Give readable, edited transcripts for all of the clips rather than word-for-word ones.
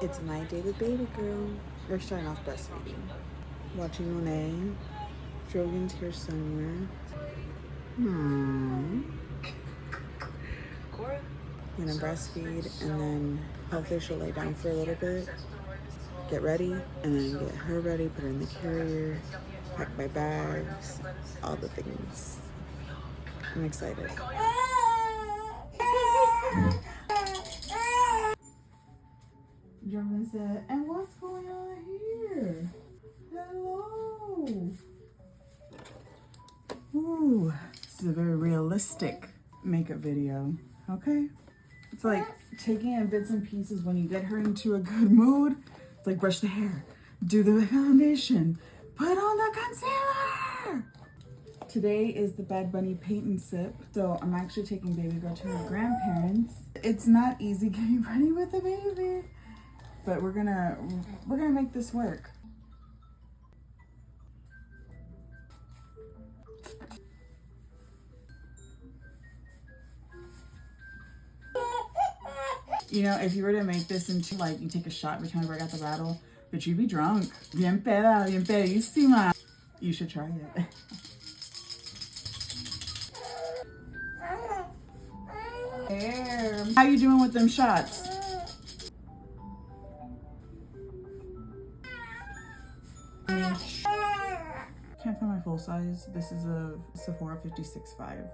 It's my day with baby girl. We're starting off breastfeeding. Watching Monet. Drogan's here somewhere. I'm gonna breastfeed and then hopefully she'll lay down for a little bit, get ready, and then get her ready, put her in the carrier, pack my bags, all the things. I'm excited. German said, and what's going on here? Hello. Ooh, this is a very realistic makeup video, okay? It's like taking in bits and pieces when you get her into a good mood. It's like brush the hair, do the foundation, put on the concealer. Today is the Bad Bunny paint and sip. So I'm actually taking baby girl to her grandparents. It's not easy getting ready with a baby, but we're gonna make this work. You know, if you were to make this into like, you take a shot every time you break out the bottle, but you'd be drunk. Bien pedísima. You should try it. How you doing with them shots? Can't find my full size. This is a Sephora 56.5.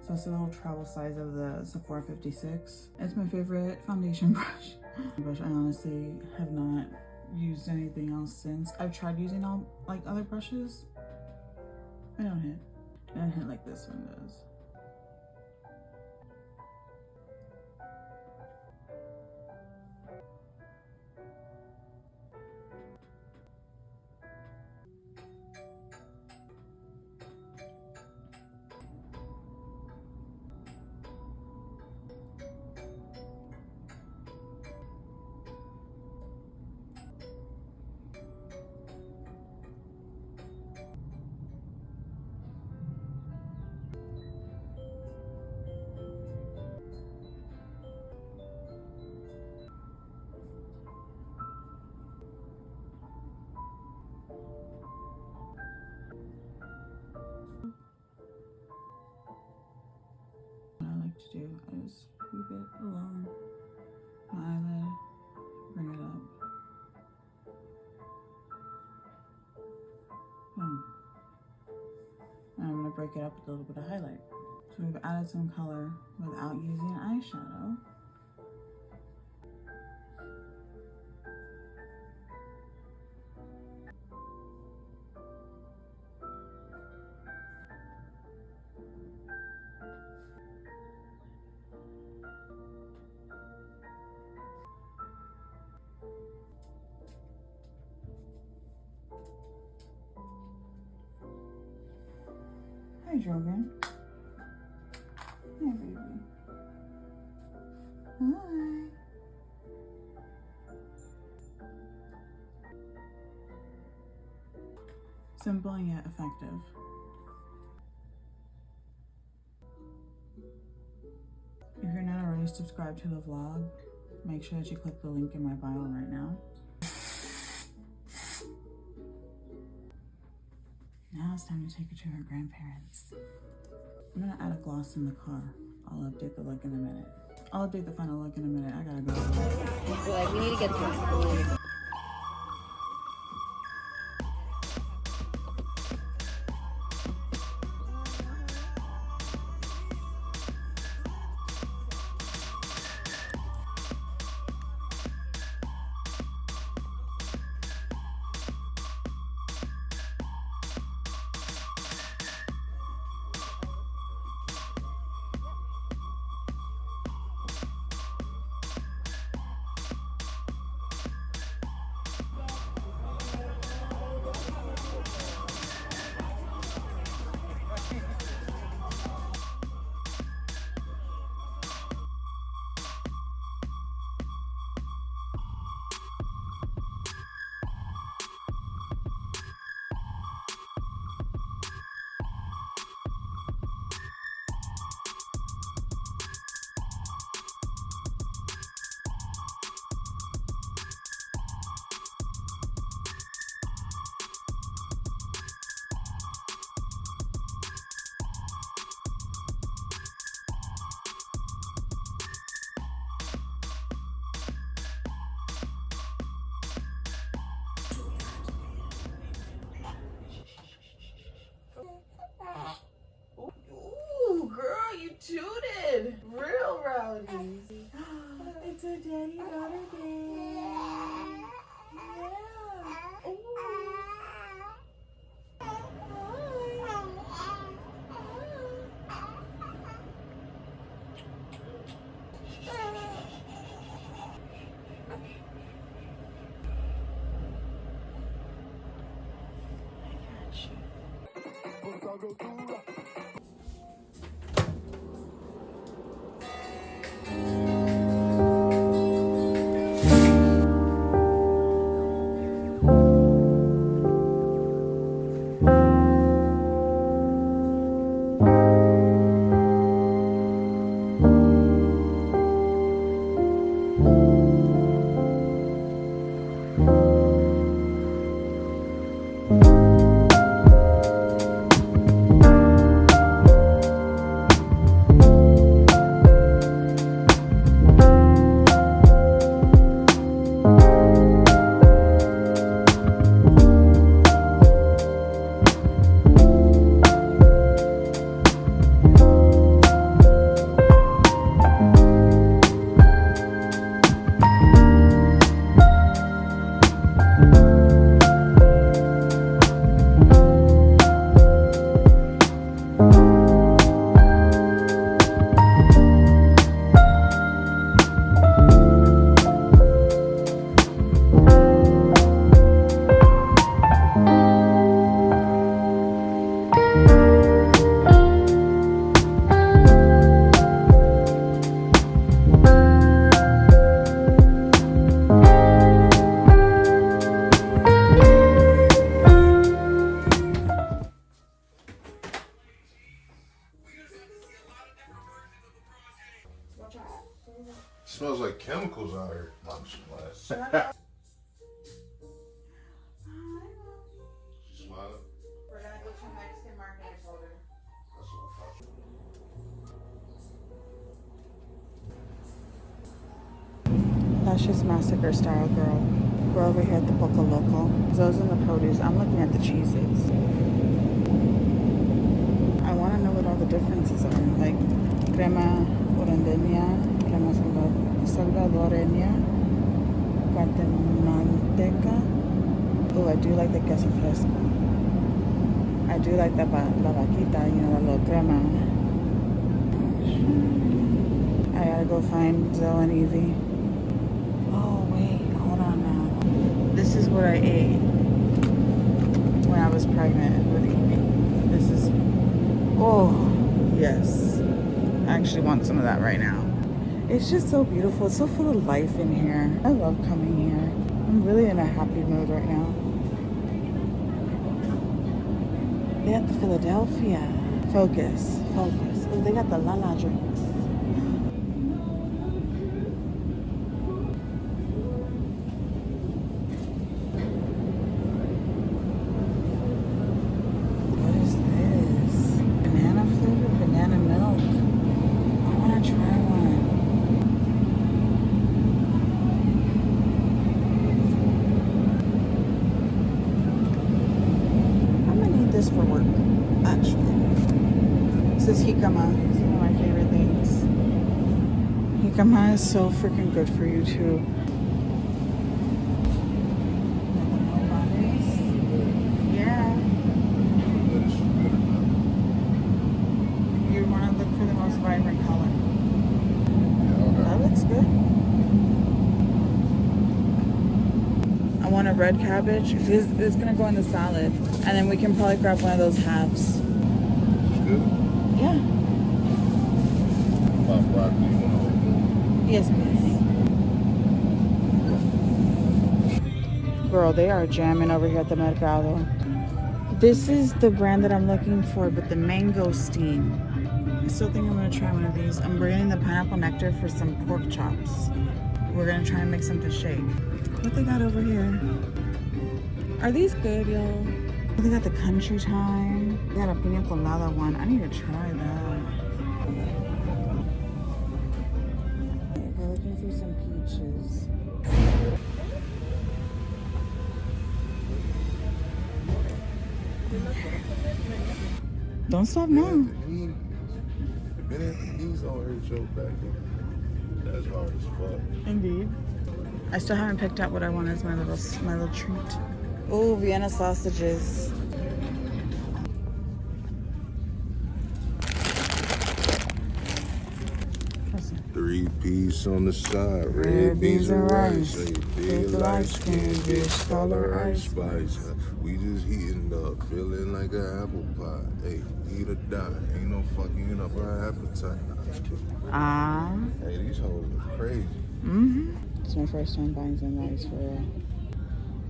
So it's a little travel size of the Sephora 56. It's my favorite foundation brush. I honestly have not used anything else since. I've tried using all like other brushes. I don't hit. I don't hit like this one does. To do is sweep it along my eyelid, bring it up. And I'm going to break it up with a little bit of highlight. So we've added some color without using eyeshadow. Hi, Drogan. Hi, baby. Hi. Simple and yet effective. If you're not already subscribed to the vlog, make sure that you click the link in my bio right now. Now it's time to take her to her grandparents. I'm gonna add a gloss in the car. I'll update the look in a minute. I'll update the final look in a minute. I gotta go. Like, we need to get through. Smells like chemicals out here. Smiling. We're gonna go to a Mexican market, I told her. That's what I thought. That's just massacre style, girl. We're over here at the Poco Loco. Those are the produce. I'm looking at the cheeses. I want to know what all the differences are. Like crema orandeña, crema salvadoreña, guatemalteca. Oh, I do like the queso fresco. I do like the la vaquita, you know, that little crema. I gotta go find Zoe and Evie. Oh, wait, hold on now. This is what I ate when I was pregnant with Evie. This is, oh, yes. I actually want some of that right now. It's just so beautiful. It's so full of life in here. I love coming here. I'm really in a happy mood right now. They got the Philadelphia. Focus. Oh, they got the Lala drinks. What is this? Banana flavor, banana milk. I want to try one. This for work, actually. This is jicama. It's one of my favorite things. Jicama is so freaking good for you too. Yeah. You want to look for the most vibrant color. That looks good. I want a red cabbage. This is gonna go in the salad. And then we can probably grab one of those halves. Good? Yeah. About broccoli, you want to open? Yes, please. Girl, they are jamming over here at the Mercado. This is the brand that I'm looking for, but the mango steam. I still think I'm gonna try one of these. I'm bringing the pineapple nectar for some pork chops. We're gonna try and make something shake. What they got over here? Are these good, y'all? They got the country time. They got a pina colada one. I need to try that. We're looking for some peaches. Don't stop now. He's on her choke back there. That's hard as fuck. Indeed. I still haven't picked out what I want as my little treat. Oh, Vienna sausages. Listen. 3-piece on the side, red beans and rice. Big light skin, bitch, color ice spice. We just heating up, feeling like an apple pie. Hey, eat or die. Ain't no fucking up our appetite. Hey, these hoes are crazy. It's my first time buying some rice for real.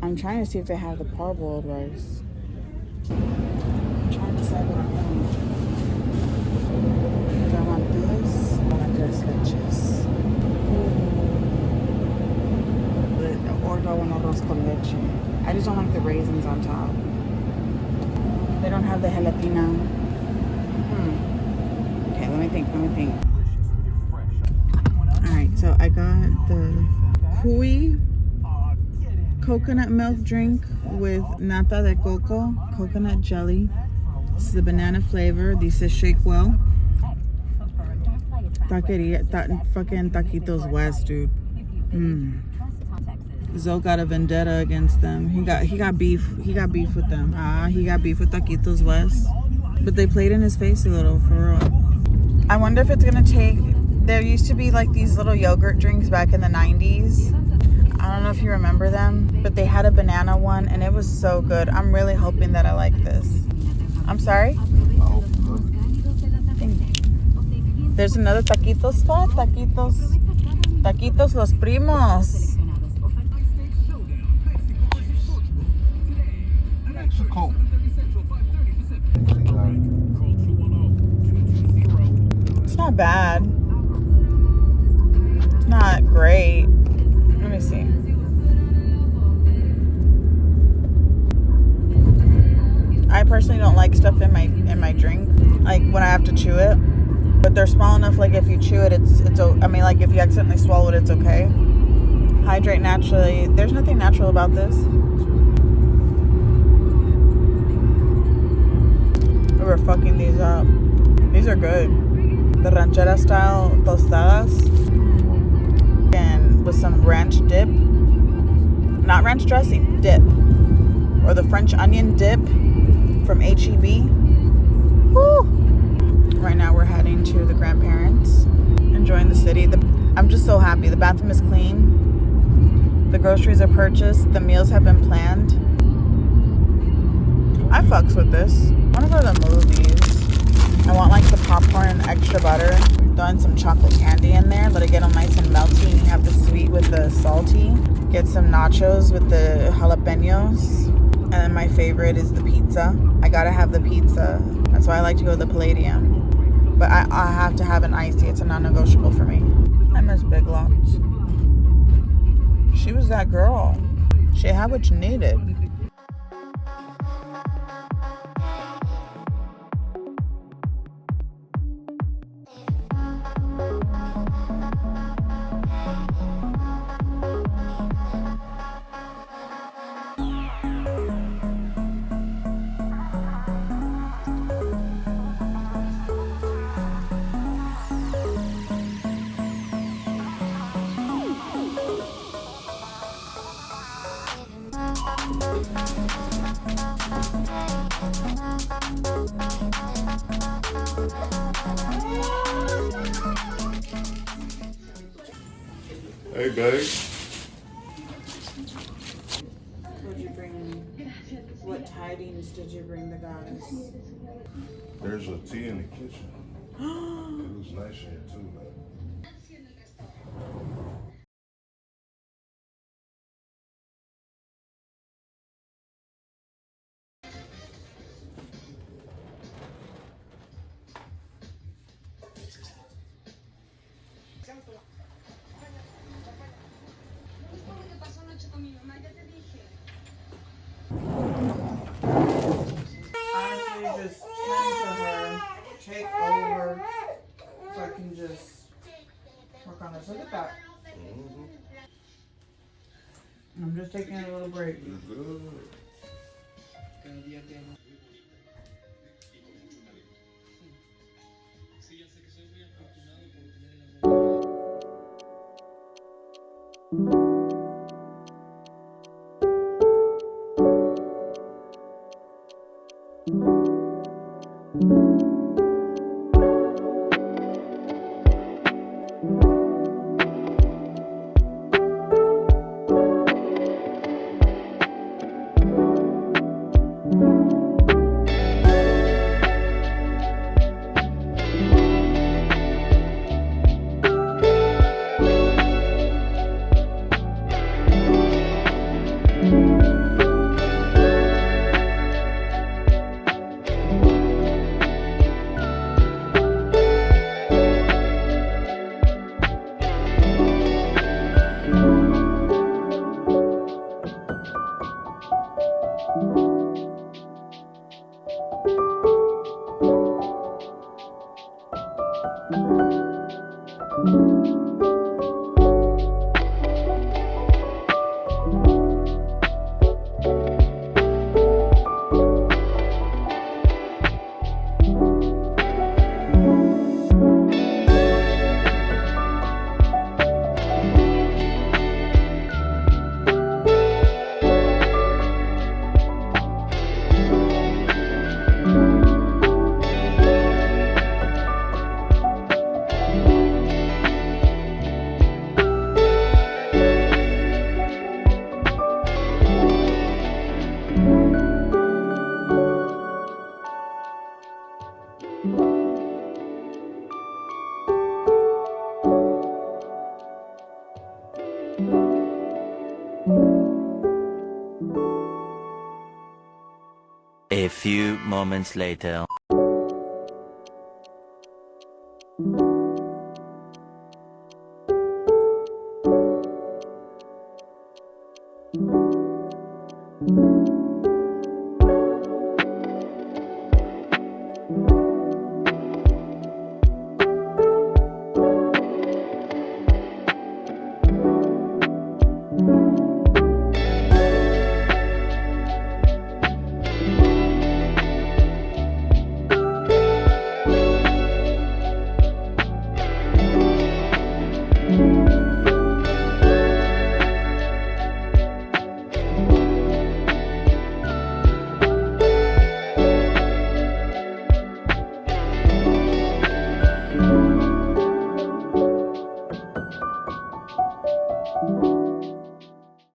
I'm trying to see if they have the parboiled rice. I'm trying to decide what I want. If I want this, I want tres leches. Or do I want arroz con leche? I just don't like the raisins on top. They don't have the gelatina. Okay, let me think. Alright, so I got the Kui coconut milk drink with nata de coco, coconut jelly. This is the banana flavor. This is shake well. Fucking Taquitos West, dude. Zoe got a vendetta against them. He got beef with them. He got beef with Taquitos West. But they played in his face a little, for real. I wonder if it's gonna take. There used to be like these little yogurt drinks back in the 90s. I don't know if you remember them, but they had a banana one and it was so good. I'm really hoping that I like this. I'm sorry? There's another taquito spot. Taquitos Los Primos. Mexico. It's not bad. It's not great. Let me see. I personally don't like stuff in my drink, like when I have to chew it. But they're small enough, like if you chew it, it's I mean, like if you accidentally swallow it, it's okay. Hydrate naturally. There's nothing natural about this. We're fucking these up. These are good. The ranchera style tostadas and with some ranch dip. Not ranch dressing, dip. Or the French onion dip from H-E-B. Woo! Right now we're heading to the grandparents, enjoying the city. I'm just so happy. The bathroom is clean. The groceries are purchased. The meals have been planned. I fucks with this. I want to go to the movies. I want like the popcorn and extra butter. Throwing some chocolate candy in there. Let it get all nice and melty. And you have the sweet with the salty. Get some nachos with the jalapenos. And then my favorite is the pizza. I gotta have the pizza. That's why I like to go to the Palladium. But I have to have an iced tea. It's a non-negotiable for me. I miss Big Lots. She was that girl. She had what you needed. Hey, babe. What'd you bring? What tidings did you bring the guys? There's a tea in the kitchen. It looks nice here too, man. Honestly, just turn to her, take over, so I can just work on this. Look at that. I'm just taking a little break. You're good. A few moments later.